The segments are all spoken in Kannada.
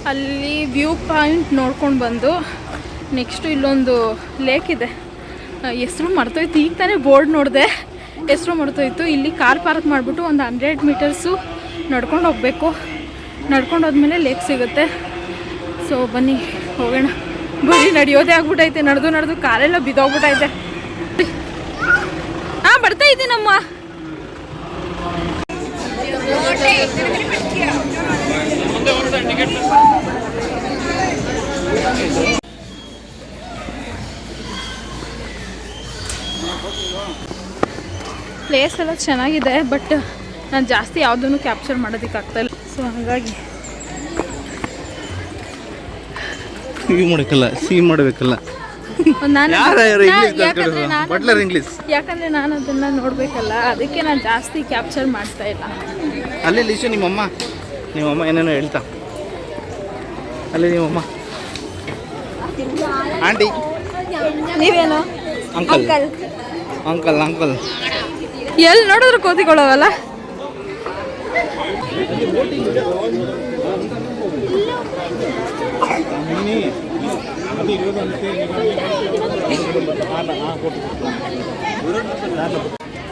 ಅಲ್ಲಿ ವ್ಯೂ ಪಾಯಿಂಟ್ ನೋಡ್ಕೊಂಡು ಬಂದು ನೆಕ್ಸ್ಟು ಇಲ್ಲೊಂದು ಲೇಕ್ ಇದೆ, ಹೆಸ್ರು ಮರ್ತೋಯ್ತು. ಈಗ ತಾನೇ ಬೋರ್ಡ್ ನೋಡಿದೆ, ಹೆಸ್ರು ಮರ್ತೋಯ್ತು. ಇಲ್ಲಿ ಕಾರ್ ಪಾರ್ಕ್ ಮಾಡಿಬಿಟ್ಟು ಒಂದು 100 ಮೀಟರ್ಸು ನಡ್ಕೊಂಡು ಹೋಗಬೇಕು. ನಡ್ಕೊಂಡು ಹೋದ್ಮೇಲೆ ಲೇಕ್ ಸಿಗುತ್ತೆ. ಸೊ ಬನ್ನಿ ಹೋಗೋಣ. ಬರೀ ನಡೆಯೋದೇ ಆಗ್ಬಿಟ್ಟೈತೆ, ನಡೆದು ಕಾಲೆಲ್ಲ ಬಿದ್ದೋಗ್ಬಿಟ್ಟೈತೆ. ಹಾಂ, ಬರ್ತಾ ಇದ್ದೀನಮ್ಮ. ಪ್ಲೇಸ್ ಎಲ್ಲ ಚೆನ್ನಾಗಿದೆ, ಬಟ್ ನಾನು ಜಾಸ್ತಿ ಯಾವುದನ್ನು ಕ್ಯಾಪ್ಚರ್ ಮಾಡೋದಕ್ಕಾಗ್ತಾಯಿಲ್ಲ. ಸೊ ಹಾಗಾಗಿ ಮಾಡಬೇಕಲ್ಲ, ಯಾಕಂದರೆ ನಾನು ಅದನ್ನು ನೋಡಬೇಕಲ್ಲ, ಅದಕ್ಕೆ ನಾನು ಜಾಸ್ತಿ ಕ್ಯಾಪ್ಚರ್ ಮಾಡ್ತಾ ಇಲ್ಲ. ಅಲ್ಲಿ ಲಿಶು ನಿಮ್ಮಮ್ಮ ಏನೇನೋ ಹೇಳ್ತಾ, ಅಲ್ಲಿ ನಿಮ್ಮಮ್ಮ ಆಂಟಿ, ನೀವೇನು ಅಂಕಲ್ ಅಂಕಲ್ ಅಂಕಲ್ ಎಲ್ಲಿ ನೋಡಿದ್ರು ಕೋತಿಗಳವಲ್ಲ.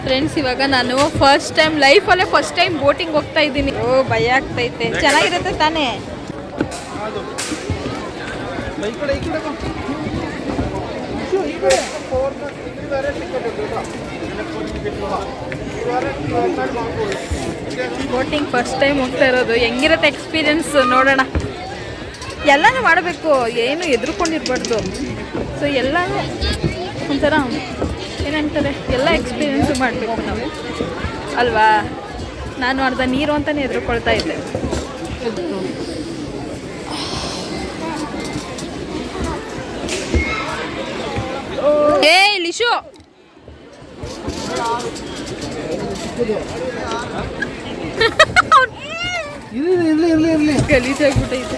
ಫ್ರೆಂಡ್ಸ್, ಇವಾಗ ನಾನು ಲೈಫಲ್ಲೇ ಫಸ್ಟ್ ಟೈಮ್ ಬೋಟಿಂಗ್ ಹೋಗ್ತಾ ಇದ್ದೀನಿ. ಓ, ಭಯ ಆಗ್ತೈತೆ. ಚೆನ್ನಾಗಿರುತ್ತೆ ತಾನೇ? ಬೋಟಿಂಗ್ ಫಸ್ಟ್ ಟೈಮ್ ಹೋಗ್ತಾ ಇರೋದು. ಹೆಂಗಿರುತ್ತೆ ಎಕ್ಸ್ಪೀರಿಯನ್ಸ್ ನೋಡೋಣ. ಎಲ್ಲನೂ ಮಾಡಬೇಕು, ಏನು ಎದುರ್ಕೊಂಡಿರ್ಬಾರ್ದು. ಸೊ ಎಲ್ಲನೂ ಒಂಥರ ಏನಂತಾರೆ, ಎಲ್ಲ ಎಕ್ಸ್ಪೀರಿಯೆನ್ಸು ಮಾಡಬೇಕು ನಾವು, ಅಲ್ವಾ? ನಾನು ಅರ್ಧ ನೀರು ಅಂತಲೇ ಎದುರ್ಕೊಳ್ತಾ ಇದ್ದೆ. ಏ ಲಿಶು, ಗಲೀಜಾಗ್ಬಿಟ್ಟೈತೆ.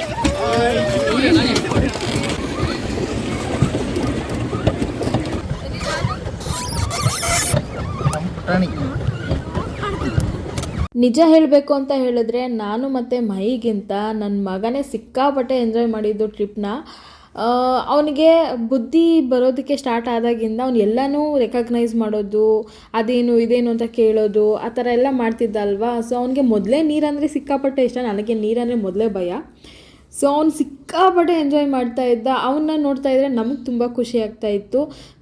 ನಿಜ ಹೇಳಬೇಕು ಅಂತ ಹೇಳಿದ್ರೆ, ನಾನು ಮತ್ತು ಮಹಿಗಿಂತ ನನ್ನ ಮಗನೇ ಸಿಕ್ಕಾಪಟ್ಟೆ ಎಂಜಾಯ್ ಮಾಡಿದ್ದು ಟ್ರಿಪ್ನ. ಅವನಿಗೆ ಬುದ್ಧಿ ಬರೋದಕ್ಕೆ ಸ್ಟಾರ್ಟ್ ಆದಾಗಿಂದ ಅವ್ನು ಎಲ್ಲನೂ ರೆಕಗ್ನೈಸ್ ಮಾಡೋದು, ಅದೇನು ಇದೇನು ಅಂತ ಕೇಳೋದು, ಆ ಥರ ಎಲ್ಲ ಮಾಡ್ತಿದ್ದ ಅಲ್ವಾ. ಸೊ ಅವನಿಗೆ ಮೊದಲೇ ನೀರಂದರೆ ಸಿಕ್ಕಾಪಟ್ಟೆ ಇಷ್ಟ, ನನಗೆ ನೀರಂದರೆ ಮೊದಲೇ ಭಯ. ಸೊ ಅವ್ನು ಸಿಕ್ಕಾಪಟ್ಟೆ ಎಂಜಾಯ್ ಮಾಡ್ತಾಯಿದ್ದ. ಅವನ್ನ ನೋಡ್ತಾ ಇದ್ದರೆ ನಮಗೆ ತುಂಬ ಖುಷಿ ಆಗ್ತಾಯಿತ್ತು.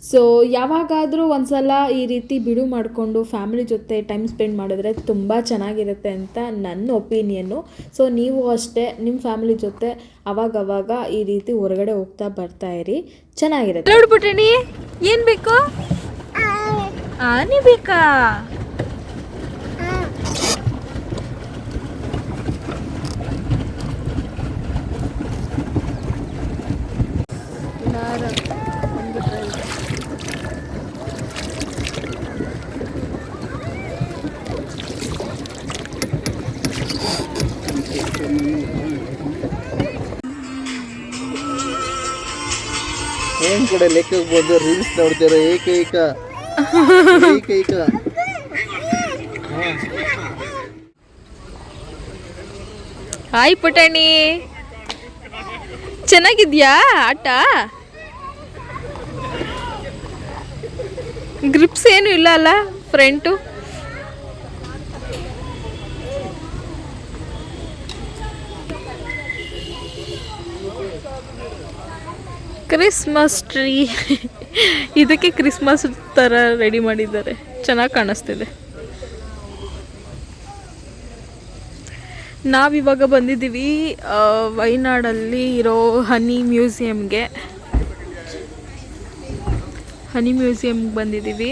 ಸೊ ಯಾವಾಗಾದರೂ ಒಂದು ಸಲ ಈ ರೀತಿ ಬಿಡು ಮಾಡಿಕೊಂಡು ಫ್ಯಾಮಿಲಿ ಜೊತೆ ಟೈಮ್ ಸ್ಪೆಂಡ್ ಮಾಡಿದ್ರೆ ತುಂಬ ಚೆನ್ನಾಗಿರುತ್ತೆ ಅಂತ ನನ್ನ ಒಪಿನಿಯನ್ನು. ಸೊ ನೀವು ಅಷ್ಟೇ ನಿಮ್ಮ ಫ್ಯಾಮಿಲಿ ಜೊತೆ ಅವಾಗವಾಗ ಈ ರೀತಿ ಹೊರಗಡೆ ಹೋಗ್ತಾ ಬರ್ತಾಯಿರಿ, ಚೆನ್ನಾಗಿರುತ್ತೆ. ನೋಡ್ಬಿಟ್ರಿ, ಏನು ಬೇಕು? ಆನೆ ಬೇಕಾ? ಏನ್ ಕೂಡ ಲೆಕ್ಕ ಬಂದು ರೀಲ್ಸ್ ನೋಡ್ತಿರೋ ಏಕೈಕ. ಹಾಯ್ ಪುಟಾಣಿ, ಚೆನ್ನಾಗಿದ್ಯಾ ಆಟ? ಗ್ರಿಪ್ಸ್ ಏನು ಇಲ್ಲ ಅಲ್ಲ ಫ್ರಂಟು? ಕ್ರಿಸ್ಮಸ್ ಟ್ರೀ, ಇದಕ್ಕೆ ಕ್ರಿಸ್ಮಸ್ ಥರ ರೆಡಿ ಮಾಡಿದ್ದಾರೆ, ಚೆನ್ನಾಗಿ ಕಾಣಿಸ್ತಿದೆ. ನಾವಿವಾಗ ಬಂದಿದ್ದೀವಿ ವಯನಾಡಲ್ಲಿ ಇರೋ ಹನಿ ಮ್ಯೂಸಿಯಮ್ಗೆ ಬಂದಿದ್ದೀವಿ.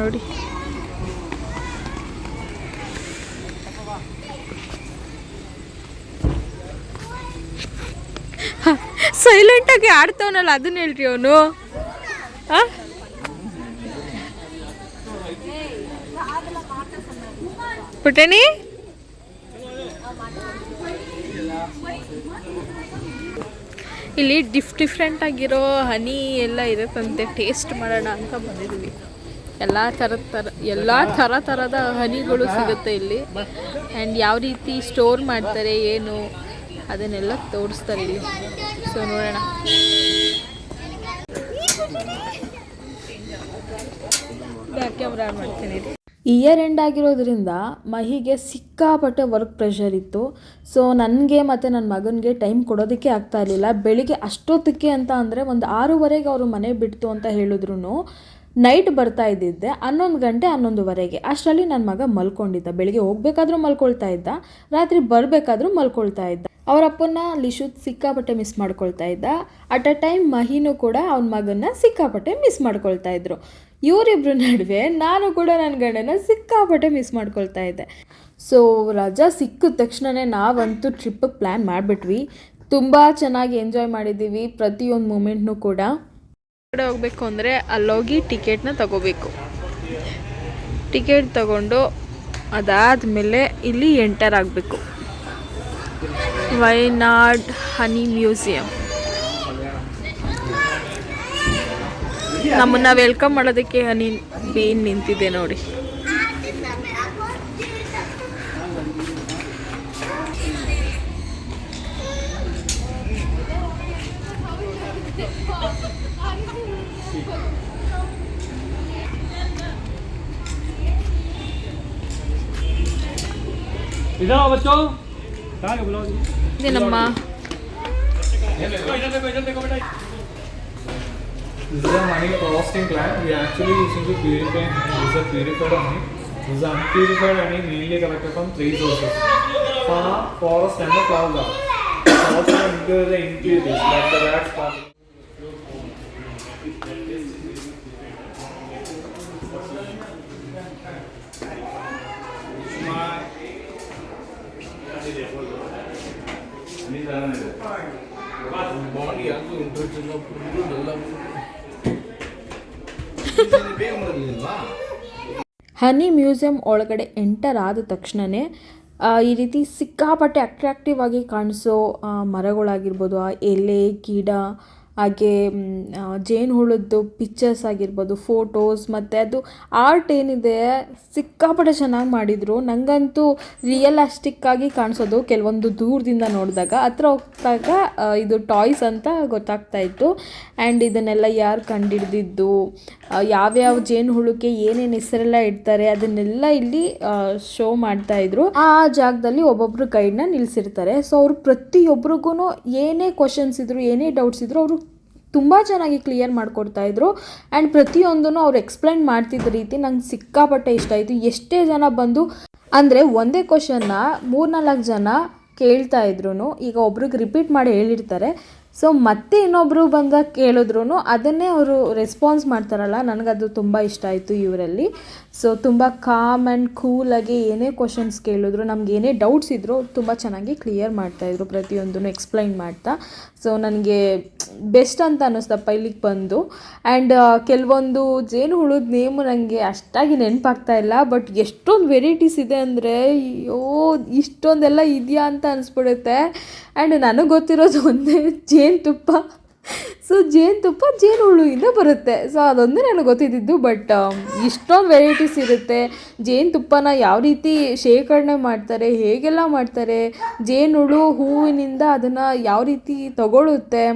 ನೋಡಿ, ಸೈಲೆಂಟಾಗಿ ಆಡ್ತವನಲ್ಲ, ಅದನ್ನ ಹೇಳ್ರಿ ಅವನು. ಪುಟಣಿ, ಇಲ್ಲಿ ಡಿಫ್ರೆಂಟ್ ಆಗಿರೋ ಹನಿ ಎಲ್ಲ ಇರುತ್ತಂತೆ, ಟೇಸ್ಟ್ ಮಾಡೋಣ ಅಂತ ಬಂದಿದ್ದೀವಿ. ಎಲ್ಲ ಥರದ ಹನಿಗಳು ಸಿಗುತ್ತೆ ಇಲ್ಲಿ. ಆ್ಯಂಡ್ ಯಾವ ರೀತಿ ಸ್ಟೋರ್ ಮಾಡ್ತಾರೆ ಏನು ಅದನ್ನೆಲ್ಲ ತೋರಿಸ್ತಾರೆ ಇಲ್ಲಿ. ಸೊ ನೋಡೋಣ. ಬ್ಯಾಕ್ ಕ್ಯಾಮ್ರಾ ಆನ್ ಮಾಡ್ತೀನಿ. ಇಯರ್ ಎಂಡ್ ಆಗಿರೋದ್ರಿಂದ ಮಹಿಗೆ ಸಿಕ್ಕಾಪಟ್ಟೆ ವರ್ಕ್ ಪ್ರೆಷರ್ ಇತ್ತು. ಸೊ ನನಗೆ ಮತ್ತು ನನ್ನ ಮಗನಿಗೆ ಟೈಮ್ ಕೊಡೋದಕ್ಕೆ ಆಗ್ತಾ ಇರಲಿಲ್ಲ. ಬೆಳಿಗ್ಗೆ ಅಷ್ಟೊತ್ತಕ್ಕೆ ಅಂತ ಅಂದರೆ ಒಂದು 6:30ಗೆ ಅವರು ಮನೆ ಬಿಡ್ತು ಅಂತ ಹೇಳಿದ್ರು. ನೈಟ್ ಬರ್ತಾ ಇದ್ದಿದ್ದೆ 11 ಗಂಟೆ 11:30ಗೆ. ಅಷ್ಟರಲ್ಲಿ ನನ್ನ ಮಗ ಮಲ್ಕೊಂಡಿದ್ದ. ಬೆಳಿಗ್ಗೆ ಹೋಗ್ಬೇಕಾದ್ರೂ ಮಲ್ಕೊಳ್ತಾ ಇದ್ದ, ರಾತ್ರಿ ಬರಬೇಕಾದ್ರೂ ಮಲ್ಕೊಳ್ತಾ ಇದ್ದ. ಅವರಪ್ಪನ ಲಿಶು ಸಿಕ್ಕಾಪಟ್ಟೆ ಮಿಸ್ ಮಾಡ್ಕೊಳ್ತಾ ಇದ್ದ. ಅಟ್ ಅ ಟೈಮ್ ಮಹಿನೂ ಕೂಡ ಅವನ ಮಗನ್ನ ಸಿಕ್ಕಾಪಟ್ಟೆ ಮಿಸ್ ಮಾಡ್ಕೊಳ್ತಾ ಇದ್ರು. ಇವರಿಬ್ರು ನಡುವೆ ನಾನು ಕೂಡ ನನ್ನ ಗಂಡನ ಸಿಕ್ಕಾಪಟ್ಟೆ ಮಿಸ್ ಮಾಡ್ಕೊಳ್ತಾ ಇದ್ದೆ. ಸೊ ರಜಾ ಸಿಕ್ಕಿದ ತಕ್ಷಣವೇ ನಾವಂತೂ ಟ್ರಿಪ್ಪಿಗೆ ಪ್ಲ್ಯಾನ್ ಮಾಡಿಬಿಟ್ವಿ. ತುಂಬ ಚೆನ್ನಾಗಿ ಎಂಜಾಯ್ ಮಾಡಿದ್ದೀವಿ ಪ್ರತಿಯೊಂದು ಮೂಮೆಂಟ್ನೂ ಕೂಡ. ಕಡೆ ಹೋಗಬೇಕು ಅಂದರೆ ಅಲ್ಲೋಗಿ ಟಿಕೆಟ್ನ ತಗೋಬೇಕು. ಟಿಕೆಟ್ ತಗೊಂಡು ಅದಾದಮೇಲೆ ಇಲ್ಲಿ ಎಂಟರ್ ಆಗಬೇಕು. ವೈನಾಡ್ ಹನಿ ಮ್ಯೂಸಿಯಂ ನಮ್ಮನ್ನು ವೆಲ್ಕಮ್ ಮಾಡೋದಕ್ಕೆ ಹನಿ ಬೇನ್ ನಿಂತಿದೆ ನೋಡಿ. ಇದು ನಮ್ಮ This is a honey roasting plant. We are actually using to purify honey. This is a purified honey. This is unpurified honey mainly collected from 3 sources: farm, forest and the flower garden. Also include the impurities like the rats, particles. Honey museum ಒಳಗಡೆ ಎಂಟರ್ ಆದ ತಕ್ಷಣವೇ ಈ ರೀತಿ ಸಿಕ್ಕಾಪಟ್ಟೆ ಅಟ್ರಾಕ್ಟಿವ್ ಆಗಿ ಕಾಣಿಸೋ ಮರಗಳಾಗಿರ್ಬೋದು, ಆ ಎಲೆ ಗಿಡ, ಹಾಗೆ ಜೇನುಹುಳದ್ದು ಪಿಕ್ಚರ್ಸ್ ಆಗಿರ್ಬೋದು, ಫೋಟೋಸ್, ಮತ್ತು ಅದು ಆರ್ಟ್ ಏನಿದೆ ಸಿಕ್ಕಾಪಟ್ಟೆ ಚೆನ್ನಾಗಿ ಮಾಡಿದರು. ನನಗಂತೂ ರಿಯಲಿಸ್ಟಿಕ್ಕಾಗಿ ಕಾಣಿಸೋದು ಕೆಲವೊಂದು ದೂರದಿಂದ ನೋಡಿದಾಗ. ಹತ್ರ ಹೋಗ್ದಾಗ ಇದು ಟಾಯ್ಸ್ ಅಂತ ಗೊತ್ತಾಗ್ತಾ ಇತ್ತು. ಆ್ಯಂಡ್ ಇದನ್ನೆಲ್ಲ ಯಾರು ಕಂಡಿಡ್ದಿದ್ದು, ಯಾವ್ಯಾವ ಜೇನುಹುಳಕ್ಕೆ ಏನೇನು ಹೆಸರೆಲ್ಲ ಇಡ್ತಾರೆ ಅದನ್ನೆಲ್ಲ ಇಲ್ಲಿ ಶೋ ಮಾಡ್ತಾಯಿದ್ರು. ಆ ಜಾಗದಲ್ಲಿ ಒಬ್ಬೊಬ್ಬರು ಗೈಡ್ನ ನಿಲ್ಲಿಸಿರ್ತಾರೆ. ಸೊ ಅವರು ಪ್ರತಿಯೊಬ್ಬರಿಗೂ ಏನೇ ಕ್ವಶನ್ಸ್ ಇದ್ರು, ಏನೇ ಡೌಟ್ಸ್ ಇದ್ರು ಅವರು ತುಂಬ ಚೆನ್ನಾಗಿ ಕ್ಲಿಯರ್ ಮಾಡಿಕೊಡ್ತಾಯಿದ್ರು. ಆ್ಯಂಡ್ ಪ್ರತಿಯೊಂದೂ ಅವ್ರು ಎಕ್ಸ್ಪ್ಲೈನ್ ಮಾಡ್ತಿದ್ದ ರೀತಿ ನಂಗೆ ಸಿಕ್ಕಾಪಟ್ಟೆ ಇಷ್ಟ ಆಯಿತು. ಎಷ್ಟೇ ಜನ ಬಂದು ಅಂದರೆ ಒಂದೇ ಕ್ವಶನ್ನ 3-4 ಜನ ಕೇಳ್ತಾ ಇದ್ರು. ಈಗ ಒಬ್ರಿಗೆ ರಿಪೀಟ್ ಮಾಡಿ ಹೇಳಿರ್ತಾರೆ. ಸೊ ಮತ್ತೆ ಇನ್ನೊಬ್ಬರು ಬಂದಾಗ ಕೇಳಿದ್ರು ಅದನ್ನೇ ಅವರು ರೆಸ್ಪಾನ್ಸ್ ಮಾಡ್ತಾರಲ್ಲ, ನನಗದು ತುಂಬ ಇಷ್ಟ ಆಯಿತು ಇವರಲ್ಲಿ. ಸೊ ತುಂಬ ಕಾಮ್ ಆ್ಯಂಡ್ ಕೂಲಾಗಿ ಏನೇ ಕ್ವಶನ್ಸ್ ಕೇಳಿದ್ರು, ನಮ್ಗೆ ಏನೇ ಡೌಟ್ಸ್ ಇದ್ದರೂ ತುಂಬ ಚೆನ್ನಾಗಿ ಕ್ಲಿಯರ್ ಮಾಡ್ತಾಯಿದ್ರು, ಪ್ರತಿಯೊಂದನ್ನು ಎಕ್ಸ್ಪ್ಲೈನ್ ಮಾಡ್ತಾ. ಸೊ ನನಗೆ ಬೆಸ್ಟ್ ಅಂತ ಅನ್ನಿಸ್ತಪ್ಪ ಇಲ್ಲಿಗೆ ಬಂದು. ಆ್ಯಂಡ್ ಕೆಲವೊಂದು ಜೇನುಹುಳದ ನೇಮು ನನಗೆ ಅಷ್ಟಾಗಿ ನೆನಪಾಗ್ತಾ ಇಲ್ಲ, ಬಟ್ ಎಷ್ಟೊಂದು ವೆರೈಟೀಸ್ ಇದೆ ಅಂದರೆ ಅಯ್ಯೋ ಇಷ್ಟೊಂದೆಲ್ಲ ಇದೆಯಾ ಅಂತ ಅನಿಸ್ಬಿಡುತ್ತೆ. ಆ್ಯಂಡ್ ನನಗೆ ಗೊತ್ತಿರೋದು ಒಂದೇ ಜೇನುತುಪ್ಪ. ಸೊ ಜೇನುತುಪ್ಪ ಜೇನುಹುಳುವಿಂದ ಬರುತ್ತೆ. ಸೊ ಅದೊಂದೇ ನನಗೆ ಗೊತ್ತಿದ್ದು. ಬಟ್ ಇಷ್ಟೊಂದು ವೆರೈಟೀಸ್ ಇರುತ್ತೆ. ಜೇನುತುಪ್ಪನ ಯಾವ ರೀತಿ ಶೇಖರಣೆ ಮಾಡ್ತಾರೆ, ಹೇಗೆಲ್ಲ ಮಾಡ್ತಾರೆ, ಜೇನುಹುಳು ಹೂವಿನಿಂದ ಅದನ್ನು ಯಾವ ರೀತಿ ತಗೊಳ್ಳುತ್ತೆ,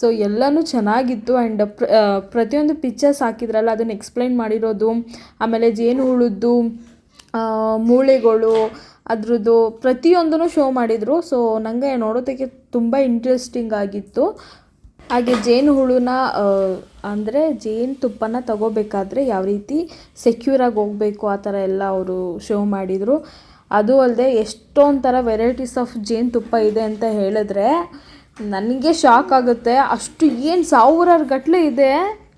ಸೊ ಎಲ್ಲನೂ ಚೆನ್ನಾಗಿತ್ತು. ಆ್ಯಂಡ್ ಪ್ರತಿಯೊಂದು ಪಿಕ್ಚರ್ಸ್ ಹಾಕಿದ್ರಲ್ಲ ಅದನ್ನು ಎಕ್ಸ್ಪ್ಲೈನ್ ಮಾಡಿರೋದು, ಆಮೇಲೆ ಜೇನುಹುಳದ್ದು ಮೂಳೆಗಳು ಅದ್ರದ್ದು ಪ್ರತಿಯೊಂದನ್ನು ಶೋ ಮಾಡಿದರು. ಸೊ ನನಗೆ ನೋಡೋದಕ್ಕೆ ತುಂಬ ಇಂಟ್ರೆಸ್ಟಿಂಗ್ ಆಗಿತ್ತು. ಹಾಗೆ ಜೇನುಹುಳುನ ಅಂದರೆ ಜೇನುತುಪ್ಪನ ತಗೋಬೇಕಾದ್ರೆ ಯಾವ ರೀತಿ ಸೆಕ್ಯೂರಾಗಿ ಹೋಗಬೇಕು ಆ ಥರ ಎಲ್ಲ ಅವರು ಶೋ ಮಾಡಿದರು. ಅದು ಅಲ್ಲದೆ ಎಷ್ಟೊಂದು ಥರ ವೆರೈಟೀಸ್ ಆಫ್ ಜೇನುತುಪ್ಪ ಇದೆ ಅಂತ ಹೇಳಿದ್ರೆ ನನಗೆ ಶಾಕ್ ಆಗುತ್ತೆ. ಅಷ್ಟು ಏನು 1000 ಗಟ್ಟಲೆ ಇದೆ,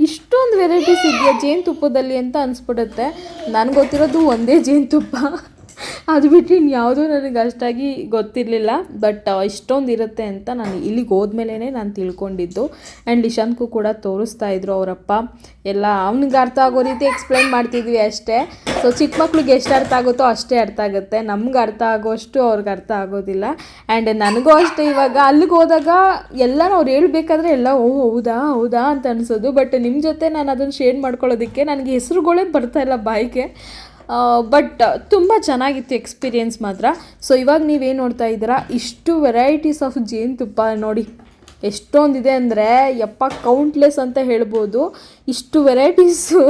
ಇಷ್ಟೊಂದು ವೆರೈಟೀಸ್ ಇದೆಯಾ ಜೇನುತುಪ್ಪದಲ್ಲಿ ಅಂತ ಅನಿಸ್ಬಿಡುತ್ತೆ. ನನಗೆ ಗೊತ್ತಿರೋದು ಒಂದೇ ಜೇನುತುಪ್ಪ. ಅದು ಬಿಟ್ಟು ಇನ್ಯಾವುದೂ ನನಗೆ ಅಷ್ಟಾಗಿ ಗೊತ್ತಿರಲಿಲ್ಲ. ಬಟ್ ಇಷ್ಟೊಂದು ಇರುತ್ತೆ ಅಂತ ನಾನು ಇಲ್ಲಿಗೆ ಹೋದ್ಮೇಲೆ ನಾನು ತಿಳ್ಕೊಂಡಿದ್ದು. ಆ್ಯಂಡ್ ಇಶಾನ್ಗೂ ಕೂಡ ತೋರಿಸ್ತಾ ಇದ್ರು ಅವರಪ್ಪ ಎಲ್ಲ. ಅವ್ನಿಗೆ ಅರ್ಥ ಆಗೋ ರೀತಿ ಎಕ್ಸ್ಪ್ಲೈನ್ ಮಾಡ್ತಿದ್ವಿ ಅಷ್ಟೇ. ಸೊ ಚಿಕ್ಕ ಮಕ್ಳಿಗೆ ಎಷ್ಟು ಅರ್ಥ ಆಗುತ್ತೋ ಅಷ್ಟೇ ಅರ್ಥ ಆಗುತ್ತೆ, ನಮ್ಗೆ ಅರ್ಥ ಆಗೋಷ್ಟು ಅವ್ರಿಗೆ ಅರ್ಥ ಆಗೋದಿಲ್ಲ. ಆ್ಯಂಡ್ ನನಗೂ ಅಷ್ಟೇ ಇವಾಗ ಅಲ್ಲಿಗೆ ಹೋದಾಗ ಎಲ್ಲನೂ ಅವ್ರು ಹೇಳ್ಬೇಕಾದ್ರೆ ಎಲ್ಲ ಓ ಹೌದಾ ಹೌದಾ ಅಂತ ಅನಿಸೋದು. ಬಟ್ ನಿಮ್ಮ ಜೊತೆ ನಾನು ಅದನ್ನು ಶೇರ್ ಮಾಡ್ಕೊಳ್ಳೋದಕ್ಕೆ ನನಗೆ ಹೆಸರುಗಳೇ ಬರ್ತಾಯಿಲ್ಲ ಬಾಯಿಗೆ. ಬಟ್ ತುಂಬ ಚೆನ್ನಾಗಿತ್ತು ಎಕ್ಸ್ಪೀರಿಯೆನ್ಸ್ ಮಾತ್ರ. ಸೊ ಇವಾಗ ನೀವೇನು ನೋಡ್ತಾ ಇದ್ದೀರಾ, ಇಷ್ಟು ವೆರೈಟೀಸ್ ಆಫ್ ಜೇನುತುಪ್ಪ ನೋಡಿ ಎಷ್ಟೊಂದಿದೆ ಅಂದರೆ ಯಪ್ಪ ಕೌಂಟ್ಲೆಸ್ ಅಂತ ಹೇಳ್ಬೋದು. ಇಷ್ಟು ವೆರೈಟೀಸು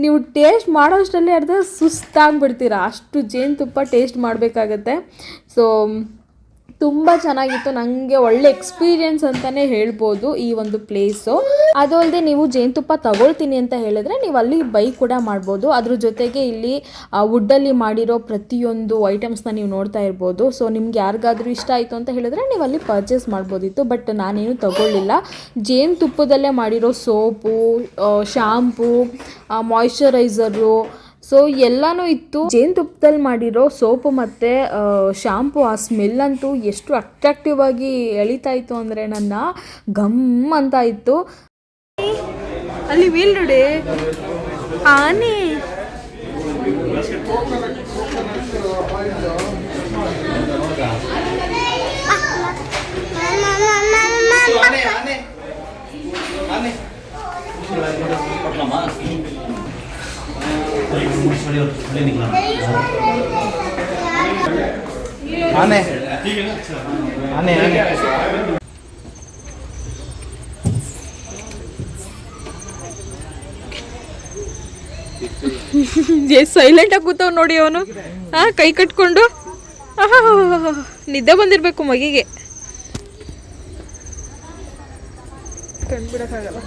ನೀವು ಟೇಸ್ಟ್ ಮಾಡೋಷ್ಟರಲ್ಲಿ ಅರ್ಧ ಸುಸ್ತಾಗ್ಬಿಡ್ತೀರಾ, ಅಷ್ಟು ಜೇನುತುಪ್ಪ ಟೇಸ್ಟ್ ಮಾಡಬೇಕಾಗತ್ತೆ. ಸೊ ತುಂಬ ಚೆನ್ನಾಗಿತ್ತು, ನನಗೆ ಒಳ್ಳೆ ಎಕ್ಸ್ಪೀರಿಯೆನ್ಸ್ ಅಂತಲೇ ಹೇಳ್ಬೋದು ಈ ಒಂದು ಪ್ಲೇಸು. ಅದು ಅಲ್ಲದೆ ನೀವು ಜೇನುತುಪ್ಪ ತಗೊಳ್ತೀನಿ ಅಂತ ಹೇಳಿದ್ರೆ ನೀವು ಅಲ್ಲಿ ಬೈ ಕೂಡ ಮಾಡ್ಬೋದು. ಅದ್ರ ಜೊತೆಗೆ ಇಲ್ಲಿ ವುಡ್ಡಲ್ಲಿ ಮಾಡಿರೋ ಪ್ರತಿಯೊಂದು ಐಟಮ್ಸ್ನ ನೀವು ನೋಡ್ತಾ ಇರ್ಬೋದು. ಸೊ ನಿಮ್ಗೆ ಯಾರಿಗಾದ್ರೂ ಇಷ್ಟ ಆಯಿತು ಅಂತ ಹೇಳಿದ್ರೆ ನೀವು ಅಲ್ಲಿ ಪರ್ಚೇಸ್ ಮಾಡ್ಬೋದಿತ್ತು. ಬಟ್ ನಾನೇನು ತಗೊಳ್ಳಿಲ್ಲ. ಜೇನುತುಪ್ಪದಲ್ಲೇ ಮಾಡಿರೋ ಸೋಪು, ಶಾಂಪೂ, ಮಾಯ್ಶ್ಚರೈಸರು, ಸೊ ಎಲ್ಲನೂ ಇತ್ತು. ಜೇನುತುಪ್ಪದಲ್ಲಿ ಮಾಡಿರೋ ಸೋಪು ಮತ್ತು ಶಾಂಪು ಆ ಸ್ಮೆಲ್ಲಂತೂ ಎಷ್ಟು ಅಟ್ರಾಕ್ಟಿವ್ ಆಗಿ ಎಳಿತಾ ಇತ್ತು ಅಂದರೆ ನನ್ನ ಗಮ್ ಅಂತ ಇತ್ತು. ಅಲ್ಲಿ ವೀಲ್ ನೋಡಿ ಆನೆ. ಆನೆ ಆನೆ ಆನೆ ಸೈಲೆಂಟಾಗಿ ಕೂತವ್ ನೋಡಿ ಅವನು. ಕೈ ಕಟ್ಕೊಂಡು ನಿದ್ದೆ ಬಂದಿರಬೇಕು ಮಗಿಗೆ. ಕಂಡ್ಬಿಡಕ್ಕಾಗಲ್ಲ.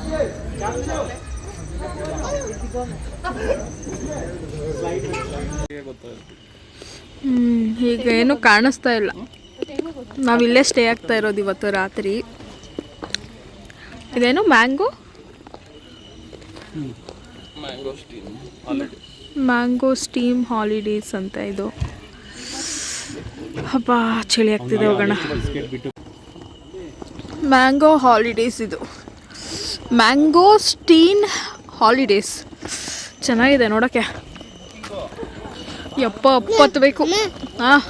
ಈಗ ಏನು ಕಾಣಿಸ್ತಾ ಇಲ್ಲ. ನಾವಿಲ್ಲೇ ಸ್ಟೇ ಆಗ್ತಾ ಇರೋದು ಇವತ್ತು ರಾತ್ರಿ. ಇದೇನು ಮ್ಯಾಂಗೋ ಸ್ಟೀಮ್ ಹಾಲಿಡೇಸ್ ಅಂತ ಇದು. ಹಬ್ಬ ಚಳಿ ಆಗ್ತಿದೆ, ಹೋಗೋಣ. ಮ್ಯಾಂಗೋ ಹಾಲಿಡೇಸ್ ಇದು, ಮ್ಯಾಂಗೋ ಸ್ಟೀಮ್ ಹಾಲಿಡೇಸ್. ಚೆನ್ನಾಗಿದೆ ನೋಡೋಕ್ಕೆ. ಯಪ್ಪ ಬೇಕು. ಹಾಂ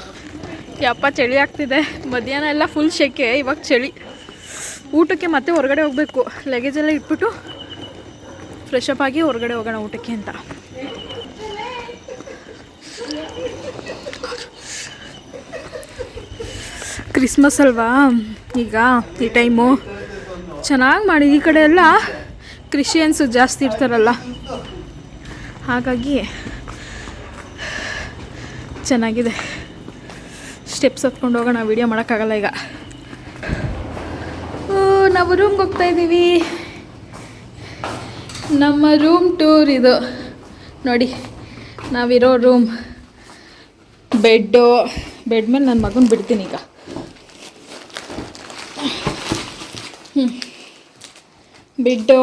ಯಪ್ಪ ಚಳಿ ಆಗ್ತಿದೆ. ಮಧ್ಯಾಹ್ನ ಎಲ್ಲ ಫುಲ್ ಸೆಕೆ, ಇವಾಗ ಚಳಿ. ಊಟಕ್ಕೆ ಮತ್ತೆ ಹೊರಗಡೆ ಹೋಗಬೇಕು. ಲಗೇಜ್ ಎಲ್ಲ ಇಟ್ಬಿಟ್ಟು ಫ್ರೆಶ್ ಅಪ್ ಆಗಿ ಹೊರಗಡೆ ಹೋಗೋಣ ಊಟಕ್ಕೆ ಅಂತ. ಕ್ರಿಸ್ಮಸ್ ಅಲ್ವಾ ಈಗ ಈ ಟೈಮು. ಚೆನ್ನಾಗಿ ಮಾಡಿ. ಈ ಕಡೆ ಎಲ್ಲ ಕ್ರಿಶ್ಚಿಯನ್ಸು ಜಾಸ್ತಿ ಇರ್ತಾರಲ್ಲ, ಹಾಗಾಗಿ ಚೆನ್ನಾಗಿದೆ. ಸ್ಟೆಪ್ಸ್ ಹತ್ಕೊಂಡು ಹೋಗೋಣ, ವೀಡಿಯೋ ಮಾಡೋಕ್ಕಾಗಲ್ಲ ಈಗ. ನಾವು ರೂಮ್ಗೆ ಹೋಗ್ತಾ ಇದ್ದೀವಿ. ನಮ್ಮ ರೂಮ್ ಟೂರ್ ಇದು ನೋಡಿ. ನಾವಿರೋ ರೂಮ್, ಬೆಡ್ ಮೇಲೆ ನನ್ನ ಮಗನ ಬಿಡ್ತೀನಿ ಈಗ. ಬೆಡ್ಡು,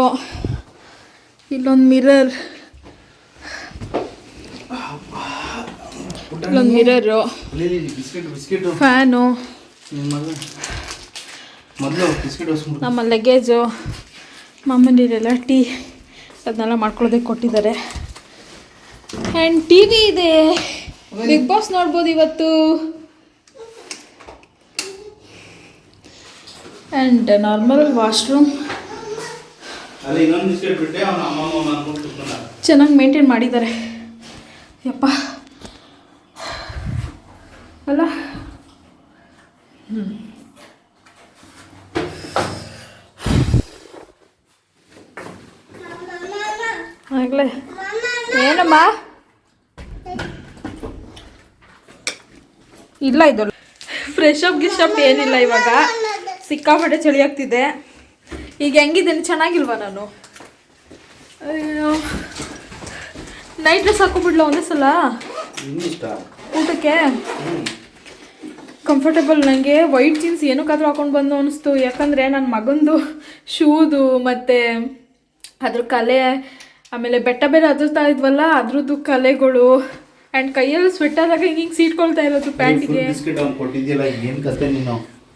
ಇಲ್ಲೊಂದು ಮಿರರ್, ಇಲ್ಲೊಂದು ಮಿರರು, ಫ್ಯಾನು, ನಮ್ಮ ಲಗೇಜು, ಮಾಮೂಲಿರೆಲ್ಲ ಟೀ ಅದನ್ನೆಲ್ಲ ಮಾಡ್ಕೊಳ್ಳೋದಕ್ಕೆ ಕೊಟ್ಟಿದ್ದಾರೆ. ಆ್ಯಂಡ್ ಟಿ ವಿ ಇದೆ, ಬಿಗ್ ಬಾಸ್ ನೋಡ್ಬೋದು ಇವತ್ತು. ಆ್ಯಂಡ್ ನಾರ್ಮಲ್ ವಾಶ್ರೂಮ್ ಚೆನ್ನಾಗಿ ಮೇಂಟೈನ್ ಮಾಡಿದ್ದಾರೆ. ಯಪ್ಪ ಅಲ್ಲ. ಆಗಲೇ ಏನಮ್ಮ ಇಲ್ಲ, ಇದು ಫ್ರೆಶ್ ಅಪ್ ಏನಿಲ್ಲ. ಇವಾಗ ಸಿಕ್ಕಾಪಟ್ಟೆ ಚಳಿ ಆಗ್ತಿದೆ. ಈಗ ಹೆಂಗಿದ್ದೇನೆ, ಚೆನ್ನಾಗಿಲ್ವಾ ನಾನು? ಅಯ್ಯೋ, ನೈಟ್ ಡ್ರೆಸ್ ಹಾಕೋಬಿಡ್ಲ ಒಂದೇ ಸಲ ಊಟಕ್ಕೆ. ಕಂಫರ್ಟಬಲ್. ನನಗೆ ವೈಟ್ ಜೀನ್ಸ್ ಏನಕ್ಕಾದ್ರೂ ಹಾಕೊಂಡು ಬಂದು ಅನಿಸ್ತು. ಯಾಕಂದರೆ ನನ್ನ ಮಗಂದು ಶೂದು ಮತ್ತು ಅದ್ರ ಕಲೆ, ಆಮೇಲೆ ಬೆಟ್ಟ ಬೇರೆ ಅದುರ್ತಾ ಇದ್ವಲ್ಲ, ಅದ್ರದ್ದು ಕಲೆಗಳು ಆ್ಯಂಡ್ ಕೈಯಲ್ಲಿ ಸ್ವೆಟರ್ ಆಗ ಹಿಂಗೆ ಸೀಟ್ಕೊಳ್ತಾ ಇರೋದು ಪ್ಯಾಂಟಿಗೆ. ಬಿಸ್ಕೆಟ್ ಅವ್ನು ಕೊಟ್ಟಿದ್ಯಲ್ಲ, ಏನು ಕತೆ ನೀನು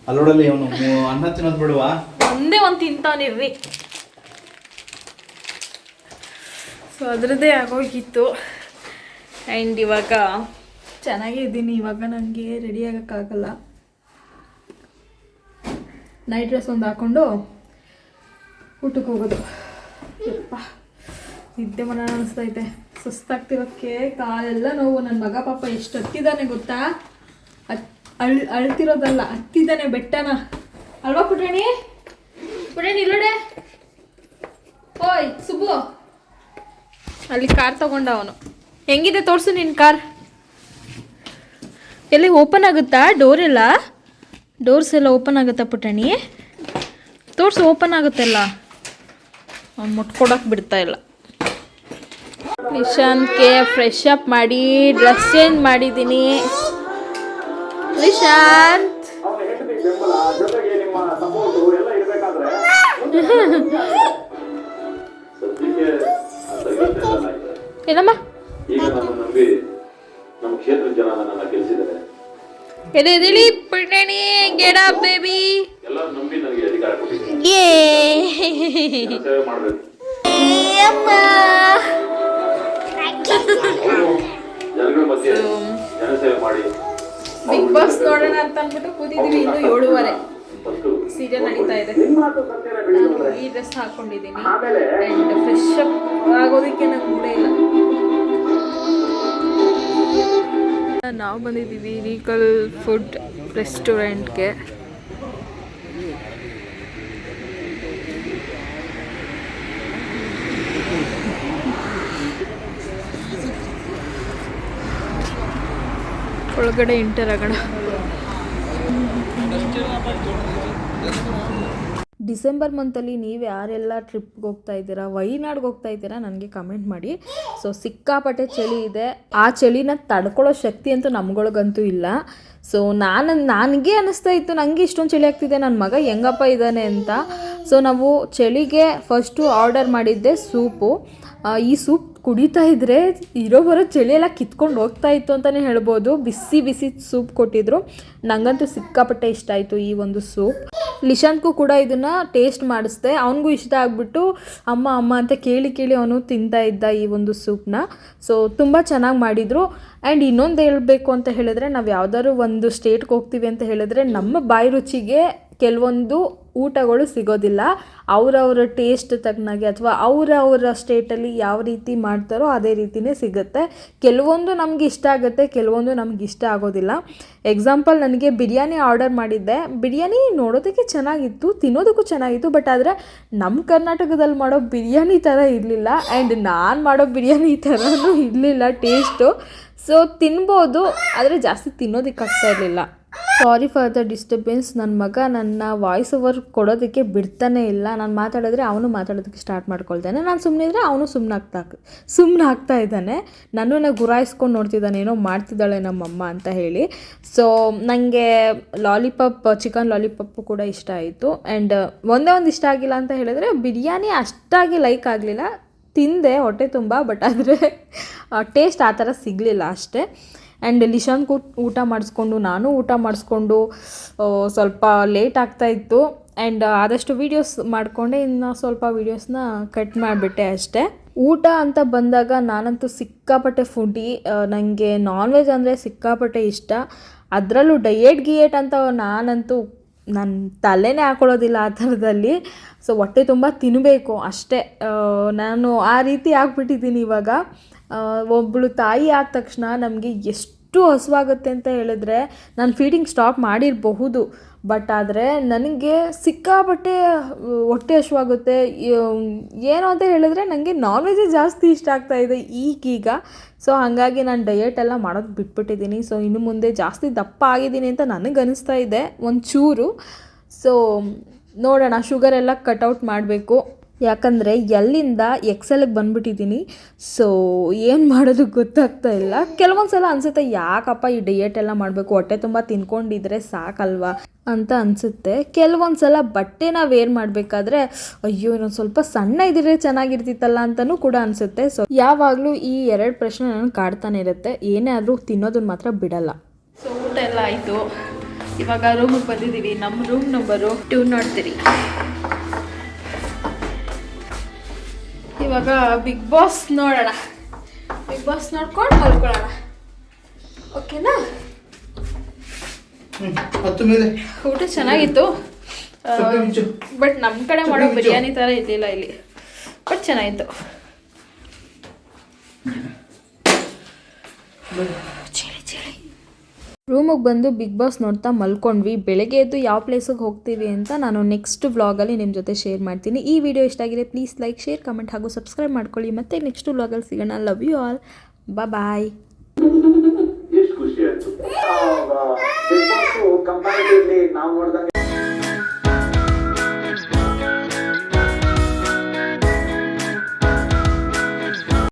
ಅಲ್ಲೋಡಲ್ಲಿ ಅವನು ಅನ್ನ ತಿನ್ನೋದು ಬಿಡುವಾ? ಒಂದೇ ಒಂದು ತಿಂತಾನಿರ್ರಿ. ಸೊ ಅದರದ್ದೇ ಆಗೋಗಿತ್ತು. ಆ್ಯಂಡ್ ಇವಾಗ ಚೆನ್ನಾಗೇ ಇದ್ದೀನಿ. ಇವಾಗ ನನಗೆ ರೆಡಿ ಆಗೋಕ್ಕಾಗಲ್ಲ. ನೈಟ್ ಡ್ರೆಸ್ ಒಂದು ಹಾಕ್ಕೊಂಡು ಊಟಕ್ಕೆ ಹೋಗೋದು. ಯಪ್ಪ ನಿದ್ದೆ ಮನ ಅನಿಸ್ತೈತೆ, ಸುಸ್ತಾಗ್ತಿರೋಕ್ಕೆ ಕಾಲೆಲ್ಲ ನೋವು. ನನ್ನ ಮಗ ಪಾಪ ಎಷ್ಟು ಹತ್ತಿದ್ದಾನೆ ಗೊತ್ತಾ? ಅಳ್ತಿರೋದಲ್ಲ, ಹತ್ತಿದ್ದಾನೆ ಬೆಟ್ಟನ. ಅಲ್ವಾ ಪುಟಾಣಿ? ಪುಟಾಣಿ ಇಲ್ಲೋಡೆ. ಓಯ್ ಸುಬ್ಬು, ಅಲ್ಲಿ ಕಾರ್ ತಗೊಂಡ ಅವನು. ಹೆಂಗಿದೆ ತೋರಿಸು ನಿನ್ನ ಕಾರ್. ಎಲ್ಲಿ ಓಪನ್ ಆಗುತ್ತಾ ಡೋರ್ ಎಲ್ಲ? ಡೋರ್ಸ್ ಎಲ್ಲ ಓಪನ್ ಆಗುತ್ತಾ ಪುಟಾಣಿ? ತೋರಿಸು, ಓಪನ್ ಆಗುತ್ತಲ್ಲ. ಅವ್ನು ಮುಟ್ಕೊಡೋಕೆ ಬಿಡ್ತಾ ಇಲ್ಲ. ನಿಶಾಂತ್ಗೆ ಫ್ರೆಶ್ ಅಪ್ ಮಾಡಿ ಡ್ರೆಸ್ ಚೇಂಜ್ ಮಾಡಿದ್ದೀನಿ. ನಿಶಾಂತ್ ಏನಮ್ಮ ಎಲ್ಲಿ ಪುಟಾಣಿ ಗೆಟ್ ಅಪ್ ಬೇಬಿ. ಅಮ್ಮ ಬಿಗ್ ಬಾಸ್ ನೋಡೋಣ ಅಂತ ಅಂದ್ಬಿಟ್ಟು ಕೂತಿದ್ದೀವಿ. ಇನ್ನು 7:30 ಸೀರಿಯಲ್ ನಡೀತಾ ಇದೆ. ನಾನು ಈ ಡ್ರೆಸ್ ಹಾಕೊಂಡಿದ್ದೀನಿ ಆ್ಯಂಡ್ ಫ್ರೆಶ್ ಅಪ್ ಆಗೋದಕ್ಕೆ ನಂಗೆ ಮೂಡೇ ಇಲ್ಲ. ನಾವು ಬಂದಿದ್ದೀವಿ ರೀಗಲ್ ಫುಡ್ ರೆಸ್ಟೋರೆಂಟ್ಗೆ. ಒಳಗಡೆ ಎಂಟರ್ ಆಗೋಣ. ಡಿಸೆಂಬರ್ ಮಂತಲ್ಲಿ ನೀವು ಯಾರೆಲ್ಲ ಟ್ರಿಪ್ಗೆ ಹೋಗ್ತಾ ಇದ್ದೀರಾ, ವೈನಾಡ್ಗೆ ಹೋಗ್ತಾ ಇದ್ದೀರಾ, ನನಗೆ ಕಮೆಂಟ್ ಮಾಡಿ. ಸೊ ಸಿಕ್ಕಾಪಟ್ಟೆ ಚಳಿ ಇದೆ. ಆ ಚಳಿನ ತಡ್ಕೊಳ್ಳೋ ಶಕ್ತಿ ಅಂತೂ ನಮ್ಗಳಿಗಂತೂ ಇಲ್ಲ. ಸೊ ನನಗೆ ಅನ್ನಿಸ್ತಾ ಇತ್ತು, ನನಗೆ ಇಷ್ಟೊಂದು ಚಳಿ ಆಗ್ತಿದೆ, ನನ್ನ ಮಗ ಹೆಂಗಪ್ಪ ಇದ್ದಾನೆ ಅಂತ. ಸೊ ನಾವು ಚಳಿಗೆ ಫಸ್ಟು ಆರ್ಡರ್ ಮಾಡಿದ್ದೆ ಸೂಪು. ಈ ಸೂಪ್ ಕುಡಿತಾ ಇದ್ದರೆ ಬರೋ ಚಳಿ ಎಲ್ಲ ಕಿತ್ಕೊಂಡು ಹೋಗ್ತಾ ಇತ್ತು ಅಂತಲೇ ಹೇಳ್ಬೋದು. ಬಿಸಿ ಬಿಸಿ ಸೂಪ್ ಕೊಟ್ಟಿದ್ರು. ನನಗಂತೂ ಸಿಕ್ಕಾಪಟ್ಟೆ ಇಷ್ಟ ಆಯಿತು ಈ ಒಂದು ಸೂಪ್. ಲಿಶಾಂತ್ಗೂ ಕೂಡ ಇದನ್ನು ಟೇಸ್ಟ್ ಮಾಡಿಸ್ದೆ. ಅವನಿಗೂ ಇಷ್ಟ ಆಗಿಬಿಟ್ಟು ಅಮ್ಮ ಅಮ್ಮ ಅಂತ ಕೇಳಿ ಅವನು ತಿಂತಾ ಇದ್ದ ಈ ಒಂದು ಸೂಪ್ನ. ಸೊ ತುಂಬ ಚೆನ್ನಾಗಿ ಮಾಡಿದರು. ಆ್ಯಂಡ್ ಇನ್ನೊಂದು ಹೇಳಬೇಕು ಅಂತ ಹೇಳಿದ್ರೆ, ನಾವು ಯಾವುದಾದ್ರು ಒಂದು ಸ್ಟೇಟ್ಗೆ ಹೋಗ್ತೀವಿ ಅಂತ ಹೇಳಿದ್ರೆ ನಮ್ಮ ಬಾಯಿ ರುಚಿಗೆ ಕೆಲವೊಂದು ಊಟಗಳು ಸಿಗೋದಿಲ್ಲ. ಅವರವರ ಟೇಸ್ಟ್ ತಕ್ಕನಾಗೆ ಅಥವಾ ಅವರ ಸ್ಟೇಟಲ್ಲಿ ಯಾವ ರೀತಿ ಮಾಡ್ತಾರೋ ಅದೇ ರೀತಿಯೇ ಸಿಗುತ್ತೆ. ಕೆಲವೊಂದು ನಮಗೆ ಇಷ್ಟ ಆಗುತ್ತೆ, ಕೆಲವೊಂದು ನಮ್ಗೆ ಇಷ್ಟ ಆಗೋದಿಲ್ಲ. ಎಕ್ಸಾಂಪಲ್, ನನಗೆ ಬಿರಿಯಾನಿ ಆರ್ಡರ್ ಮಾಡಿದ್ದೆ. ಬಿರಿಯಾನಿ ನೋಡೋದಕ್ಕೆ ಚೆನ್ನಾಗಿತ್ತು, ತಿನ್ನೋದಕ್ಕೂ ಚೆನ್ನಾಗಿತ್ತು. ಬಟ್ ಆದರೆ ನಮ್ಮ ಕರ್ನಾಟಕದಲ್ಲಿ ಮಾಡೋ ಬಿರಿಯಾನಿ ಥರ ಇರಲಿಲ್ಲ. ಆ್ಯಂಡ್ ನಾನು ಮಾಡೋ ಬಿರಿಯಾನಿ ಥರನೂ ಇರಲಿಲ್ಲ ಟೇಸ್ಟು. ಸೊ ತಿನ್ಬೋದು, ಆದರೆ ಜಾಸ್ತಿ ತಿನ್ನೋದಕ್ಕಾಗ್ತಾ ಇರಲಿಲ್ಲ. Sorry for the disturbance. ನನ್ನ ಮಗ ನನ್ನ ವಾಯ್ಸ್ ಓವರ್ ಕೊಡೋದಕ್ಕೆ ಬಿಡ್ತಾನೆ ಇಲ್ಲ. ನಾನು ಮಾತಾಡಿದ್ರೆ ಅವನು ಮಾತಾಡೋದಕ್ಕೆ ಸ್ಟಾರ್ಟ್ ಮಾಡ್ಕೊಳ್ತಾನೆ. ನಾನು ಸುಮ್ಮನಿದ್ರೆ ಅವನು ಸುಮ್ಮನೆ ಆಗ್ತಾ ಇದ್ದಾನೆ. ನನ್ನನ್ನು ಗುರಾಯಿಸ್ಕೊಂಡು ನೋಡ್ತಿದ್ದಾನೆ, ಏನೋ ಮಾಡ್ತಿದ್ದಾಳೆ ನಮ್ಮಮ್ಮ ಅಂತ ಹೇಳಿ. ಸೊ ನನಗೆ ಚಿಕನ್ ಲಾಲಿಪಾಪು ಕೂಡ ಇಷ್ಟ ಆಯಿತು. ಆ್ಯಂಡ್ ಒಂದೇ ಒಂದು ಇಷ್ಟ ಆಗಿಲ್ಲ ಅಂತ ಹೇಳಿದ್ರೆ, ಬಿರಿಯಾನಿ ಅಷ್ಟಾಗಿ ಲೈಕ್ ಆಗಲಿಲ್ಲ. ತಿಂದೆ ಹೊಟ್ಟೆ ತುಂಬ, ಬಟ್ ಆದರೆ ಟೇಸ್ಟ್ ಆ ಥರ ಸಿಗಲಿಲ್ಲ ಅಷ್ಟೇ. ಆ್ಯಂಡ್ ಲಿಶಾಂತ್ಗೂ ಊಟ ಮಾಡಿಸ್ಕೊಂಡು ನಾನು ಊಟ ಮಾಡಿಸ್ಕೊಂಡು ಸ್ವಲ್ಪ ಲೇಟ್ ಆಗ್ತಾಯಿತ್ತು. ಆ್ಯಂಡ್ ಆದಷ್ಟು ವೀಡಿಯೋಸ್ ಮಾಡಿಕೊಂಡೆ, ಇನ್ನು ಸ್ವಲ್ಪ ವೀಡಿಯೋಸ್ನ ಕಟ್ ಮಾಡಿಬಿಟ್ಟೆ ಅಷ್ಟೇ. ಊಟ ಅಂತ ಬಂದಾಗ ನಾನಂತೂ ಸಿಕ್ಕಾಪಟ್ಟೆ ಫುಡ್ಡಿ. ನನಗೆ ನಾನ್ ವೆಜ್ ಅಂದರೆ ಸಿಕ್ಕಾಪಟ್ಟೆ ಇಷ್ಟ. ಅದರಲ್ಲೂ ಡಯೇಟ್ ಅಂತ ನಾನಂತೂ ನನ್ನ ತಲೆನೇ ಹಾಕೊಳ್ಳೋದಿಲ್ಲ ಆ ಥರದಲ್ಲಿ. ಸೊ ಹೊಟ್ಟೆ ತುಂಬ ತಿನ್ನಬೇಕು ಅಷ್ಟೇ. ನಾನು ಆ ರೀತಿ ಆಗಿಬಿಟ್ಟಿದ್ದೀನಿ ಇವಾಗ. ಒಬ್ಬಳು ತಾಯಿ ಆದ ತಕ್ಷಣ ನಮಗೆ ಎಷ್ಟು ಹಸುವಾಗುತ್ತೆ ಅಂತ ಹೇಳಿದ್ರೆ, ನಾನು ಫೀಡಿಂಗ್ ಸ್ಟಾಪ್ ಮಾಡಿರಬಹುದು. ಬಟ್ ಆದರೆ ನನಗೆ ಸಿಕ್ಕಾಪಟ್ಟೆ ಹೊಟ್ಟೆ ಹಸುವಾಗುತ್ತೆ. ಏನು ಅಂತ ಹೇಳಿದ್ರೆ, ನನಗೆ ನಾನ್ ವೆಜ್ಜೇ ಜಾಸ್ತಿ ಇಷ್ಟ ಆಗ್ತಾಯಿದೆ ಈಗೀಗ. ಸೊ ಹಾಗಾಗಿ ನಾನು ಡಯೆಟ್ ಎಲ್ಲ ಮಾಡೋದು ಬಿಟ್ಬಿಟ್ಟಿದ್ದೀನಿ. ಸೊ ಇನ್ನು ಮುಂದೆ ಜಾಸ್ತಿ ದಪ್ಪ ಆಗಿದ್ದೀನಿ ಅಂತ ನನಗೆ ಅನಿಸ್ತಾ ಇದೆ ಒಂಚೂರು. ಸೊ ನೋಡೋಣ, ಶುಗರ್ ಎಲ್ಲ ಕಟ್ಔಟ್ ಮಾಡಬೇಕು. ಯಾಕಂದರೆ ಎಲ್ಲಿಂದ ಎಕ್ಸೆಲ್ಗೆ ಬಂದುಬಿಟ್ಟಿದ್ದೀನಿ. ಸೊ ಏನು ಮಾಡೋದು ಗೊತ್ತಾಗ್ತಾ ಇಲ್ಲ. ಕೆಲವೊಂದು ಸಲ ಅನಿಸುತ್ತೆ, ಯಾಕಪ್ಪ ಈ ಡಯೆಟ್ ಎಲ್ಲ ಮಾಡಬೇಕು, ಹೊಟ್ಟೆ ತುಂಬ ತಿನ್ಕೊಂಡಿದ್ರೆ ಸಾಕಲ್ವಾ. ಅಂತ ಅನಿಸುತ್ತೆ. ಕೆಲವೊಂದು ಸಲ ಬಟ್ಟೆನ ವೇರ್ ಮಾಡಬೇಕಾದ್ರೆ ಅಯ್ಯೋ ಇನ್ನೊಂದು ಸ್ವಲ್ಪ ಸಣ್ಣ ಇದ್ದರೆ ಚೆನ್ನಾಗಿರ್ತಿತ್ತಲ್ಲ ಅಂತಲೂ ಕೂಡ ಅನಿಸುತ್ತೆ. ಸೊ ಯಾವಾಗಲೂ ಈ 2 ಪ್ರಶ್ನೆ ನನಗೆ ಕಾಡ್ತಾನೆ ಇರುತ್ತೆ. ಏನೇ ಆದರೂ ತಿನ್ನೋದನ್ನ ಮಾತ್ರ ಬಿಡಲ್ಲ. ಸೊ ಊಟ ಎಲ್ಲ ಆಯಿತು. ಇವಾಗ ರೂಮಿಗೆ ಬಂದಿದ್ದೀವಿ. ನಮ್ಮ ರೂಮ್ ನಂಬರು 203. ಇವಾಗ ಬಿಗ್ ಬಾಸ್ ನೋಡೋಣ. ಬಿಗ್ ಬಾಸ್ ನೋಡ್ಕೊಂಡು ಮಲ್ಕೊಳ್ಳೋಣ. ಓಕೆನಾ? ಹತ್ತು ಮೇಲೆ ಊಟ ಚೆನ್ನಾಗಿತ್ತು. ಬಟ್ ನಮ್ಮ ಕಡೆ ಮಾಡೋ ಬಿರಿಯಾನಿ ಥರ ಇರಲಿಲ್ಲ ಇಲ್ಲಿ. ಬಟ್ ಚೆನ್ನಾಗಿತ್ತು. ಚಳಿ ಚಳಿ. ರೂಮಿಗೆ ಬಂದು ಬಿಗ್ ಬಾಸ್ ನೋಡ್ತಾ ಮಲ್ಕೊಂಡ್ವಿ. ಬೆಳಗ್ಗೆ ಎದ್ದು ಯಾವ ಪ್ಲೇಸಿಗೆ ಹೋಗ್ತೀವಿ ಅಂತ ನಾನು ನೆಕ್ಸ್ಟ್ ವ್ಲಾಗಲ್ಲಿ ನಿಮ್ಮ ಜೊತೆ ಶೇರ್ ಮಾಡ್ತೀನಿ. ಈ ವಿಡಿಯೋ ಇಷ್ಟ ಆಗಿದೆ ಪ್ಲೀಸ್ ಲೈಕ್, ಶೇರ್, ಕಮೆಂಟ್ ಹಾಗೂ ಸಬ್ಸ್ಕ್ರೈಬ್ ಮಾಡ್ಕೊಳ್ಳಿ. ಮತ್ತೆ ನೆಕ್ಸ್ಟ್ ವ್ಲಾಗಲ್ಲಿ ಸಿಗೋಣ. Love you all. ಬಾಯ್. ಎಷ್ಟು ಖುಷಿ ಆಯ್ತು. ಕಂಪ್ಯಾರಿಟಿವ್ಲಿ ನಾವು ನೋಡಿದಂಗೆ